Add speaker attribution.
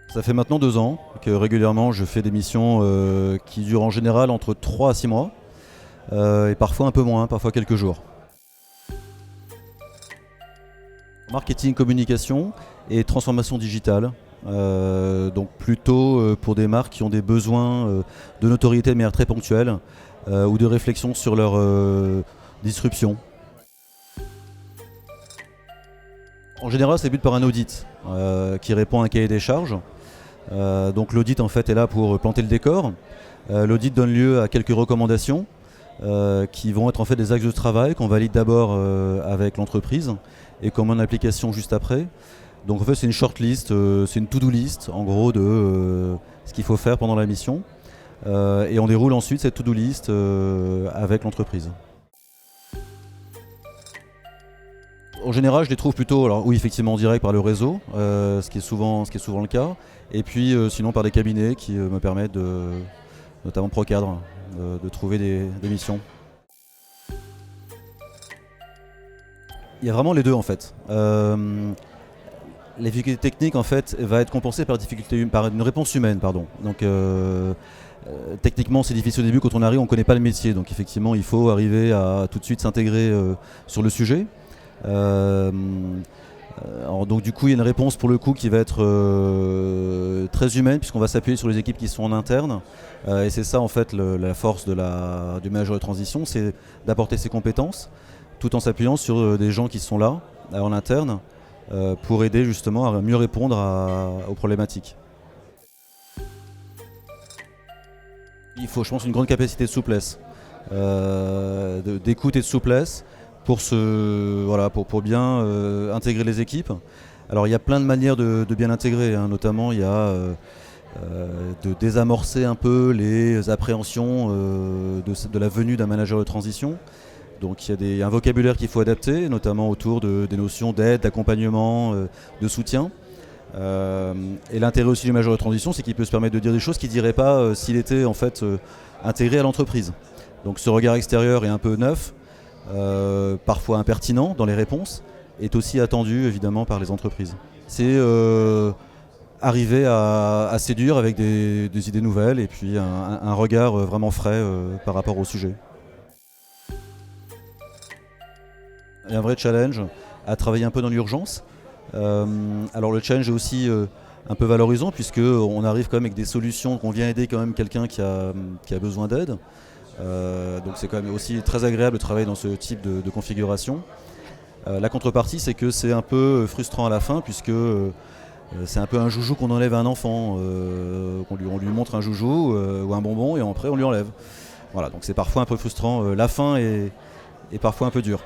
Speaker 1: Ça fait maintenant 2 ans que régulièrement je fais des missions qui durent en général entre 3 à 6 mois et parfois un peu moins, parfois quelques jours. Marketing, communication et transformation digitale. Donc plutôt pour des marques qui ont des besoins de notoriété de manière très ponctuelle ou de réflexion sur leur disruption. En général, ça débute par un audit qui répond à un cahier des charges. Donc l'audit en fait est là pour planter le décor. L'audit donne lieu à quelques recommandations qui vont être en fait des axes de travail qu'on valide d'abord avec l'entreprise et qu'on met en application juste après. Donc en fait c'est une shortlist, c'est une to-do list en gros de ce qu'il faut faire pendant la mission. Et on déroule ensuite cette to-do list avec l'entreprise. En général, je les trouve plutôt, alors oui, effectivement en direct par le réseau, ce qui est souvent le cas, et puis sinon par des cabinets qui me permettent, notamment Procadre, de trouver des missions. Il y a vraiment les deux en fait. La difficulté technique en fait va être compensée par une réponse humaine, pardon. Donc techniquement c'est difficile au début quand on arrive, on ne connaît pas le métier, donc effectivement il faut arriver à tout de suite s'intégrer sur le sujet. Alors, donc du coup il y a une réponse pour le coup qui va être très humaine puisqu'on va s'appuyer sur les équipes qui sont en interne et c'est ça en fait la force du manager de transition, c'est d'apporter ses compétences tout en s'appuyant sur des gens qui sont là en interne pour aider justement à mieux répondre aux problématiques. Il faut je pense une grande capacité de souplesse, d'écoute et de souplesse pour bien intégrer les équipes. Alors il y a plein de manières de bien intégrer, hein. Notamment il y a de désamorcer un peu les appréhensions de la venue d'un manager de transition. Donc il y a un vocabulaire qu'il faut adapter, notamment autour des notions d'aide, d'accompagnement, de soutien. Et l'intérêt aussi du manager de transition, c'est qu'il peut se permettre de dire des choses qu'il ne dirait pas s'il était en fait intégré à l'entreprise. Donc ce regard extérieur est un peu neuf, parfois impertinent dans les réponses, est aussi attendu évidemment par les entreprises. C'est arriver à séduire avec des idées nouvelles et puis un regard vraiment frais par rapport au sujet. Il y a un vrai challenge à travailler un peu dans l'urgence. Alors le challenge est aussi un peu valorisant puisqu'on arrive quand même avec des solutions, qu'on vient aider quand même quelqu'un qui a besoin d'aide. Donc c'est quand même aussi très agréable de travailler dans ce type de configuration. La contrepartie, c'est que c'est un peu frustrant à la fin puisque c'est un peu un joujou qu'on enlève à un enfant. On lui montre un joujou ou un bonbon et après on lui enlève. Voilà, donc c'est parfois un peu frustrant. La fin est parfois un peu dure.